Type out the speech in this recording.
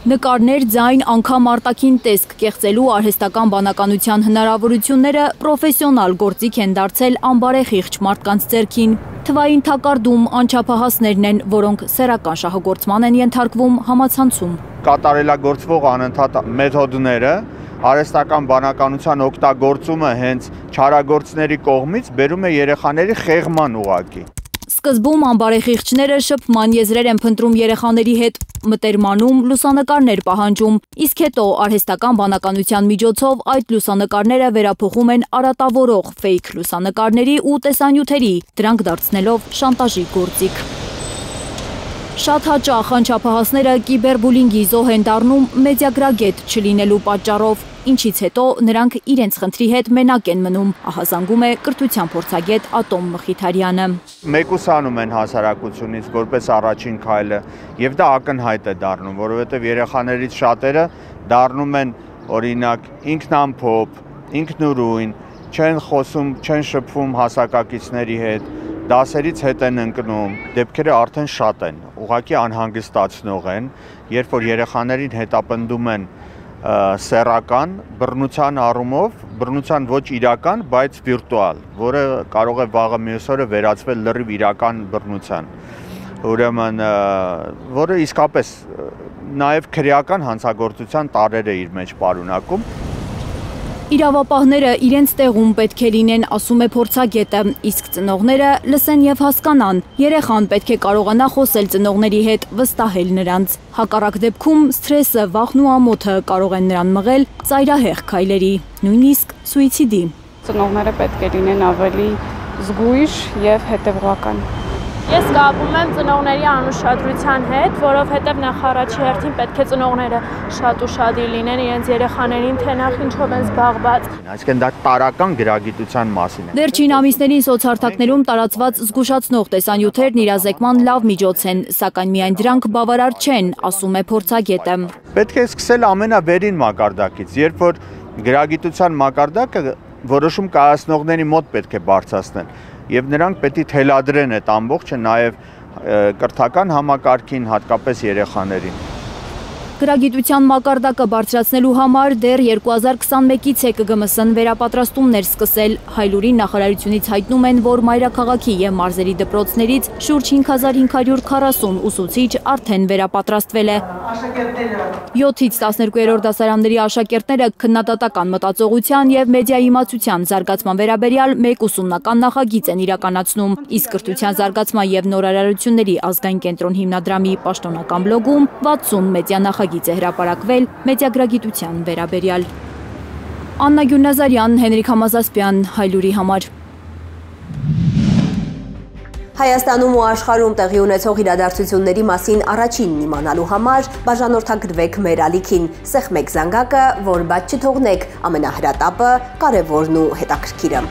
Նկարներ, ձայն, անգամ արտաքին տեսք կեղծելու արհեստական բանականության հնարավորությունները պրոֆեսիոնալ գործիք են դարձել անբարեխիղճ մարդկանց ձեռքին։ Թվային թակարդում անչափահասներն են, որոնք սեռական շահագործման են ենթարկվում համացանցում։ Կատարելագործվող անընդհատ մեթոդները արհեստական բանականության օգտագործումը հենց չարագործների կողմից բերում է երեխաների խեղման ուղղակի։ Սկզբում անբարեխիղճները շփման եզրեր են փնտրում երեխաների հետ, մտերմանում, լուսանկարներ պահանջում, իսկ հետո արհեստական բանականության միջոցով այդ լուսանկարները վերափոխում են արատավորող ֆեյք լուսանկարների ու տեսանյութերի, դրանք դարձնելով շանտաժի գործիք։ Շատ հաճախ անչափահասները կիբերբուլինգի զոհ են դառնում մեդիագրագետ չլինելու պատճառով, ինչից հետո նրանք իրենց խնդրի հետ մենակ են մնում, ահազանգում է կրթության փորձագետ Ատոմ Մխիթարյանը։ Մեկուսանում են հասարակությունից որպես առաջին քայլը, եւ դա ակնհայտ է դառնում, որովհետեւ երեխաներից շատերը դառնում են օրինակ ինքնամփոփ, ինքնուրույն, չեն խոսում, չեն շփվում հասակակիցների հետ, դասերից հետ են ընկնում, դեպքերը արդեն շատ են, ուղղակի անհանգստացնող են, երբ որ երեխաներին հետապնդում են սեռական, բռնության առումով, բռնության ոչ իրական, բայց վիրտուալ, որը կարող է վաղը մյուս օրը վերածվել լրիվ իրական բռնության, ուրեմն, որը իսկապես նաև քրեական հանցագործության տարրեր է իր մեջ պարունակում։ Իրավապահները իրենց տեղում պետք է լինեն, ասում է փորձագետը, իսկ ծնողները լսեն եւ հասկանան։ Երեխան պետք է կարողանա խոսել ծնողների հետ, վստահել նրանց։ Հակառակ դեպքում սթրեսը, վախն ու ամոթը կարող են նրան մղել ծայրահեղ քայլերի, նույնիսկ սուիցիդի։ Ծնողները պետք է լինեն ավելի զգույշ եւ հետեւողական։ Ես կապում եմ ծնողների անուշադրության հետ, որովհետև նախ առաջի հերթին պետք է ծնողները շատ ուշադիր լինեն իրենց երեխաներին, թե նախ ինչով են զբաղված։ Այսինքն դա տարական գրագիտության մասին է։ Վերջին ամիսներին սոցհարթակներում տարածված զգուշացնող տեսանյութերն իրազեկման լավ միջոց են, սակայն միայն դրանք բավարար չեն, ասում է փորձագետը։ Պետք է սկսել ամենավերին մակարդակից, երբ որ գրագիտության մակարդակը որոշում կայացնողների մոտ պետք է բարձրացնել։ Եվ նրանք պետք է թելադրեն այդ ամբողջը նաև կրթական համակարգին, հատկապես երեխաներին։ Գրագիտության մակարդակը բարձրացնելու համար դեռ 2021-ից է ԿԳՄՍ-ն վերապատրաստումներ սկսել։ Հայլուրի նախարարությունից հայտնում են, որ մայրաքաղաքի եւ մարզերի դպրոցներից շուրջ 5540 ուսուցիչ արդեն վերապատրաստվել է։ 7-ից 12-րդ դասարանների աշակերտները քննադատական մտածողության եւ մեդիայի իմացության զարգացման վերաբերյալ մեկ ուսումնական նախագիծ են իրականացնում, իսկ կրթության զարգացման եւ նորարարությունների ազգային կենտրոն հիմնադրամի պաշտոնական բլոգում 60 մեդիա նախագիծ է հրապարակվել մեդիագրագիտության վերաբերյալ։ Աննա Գյուրնազարյան, Հենրիկ Համազասպյան, Հայլուրի համար։ Հայաստանում ու աշխարհում տեղի ունեցող իրադարձությունների մասին առաջինն իմանալու համար բաժանորդագրվեք մեր ալիքին, սեղմեք զանգակը, որ բաց չթողնեք ամենահրատապը, կարևորն ու հետաքրքիրը։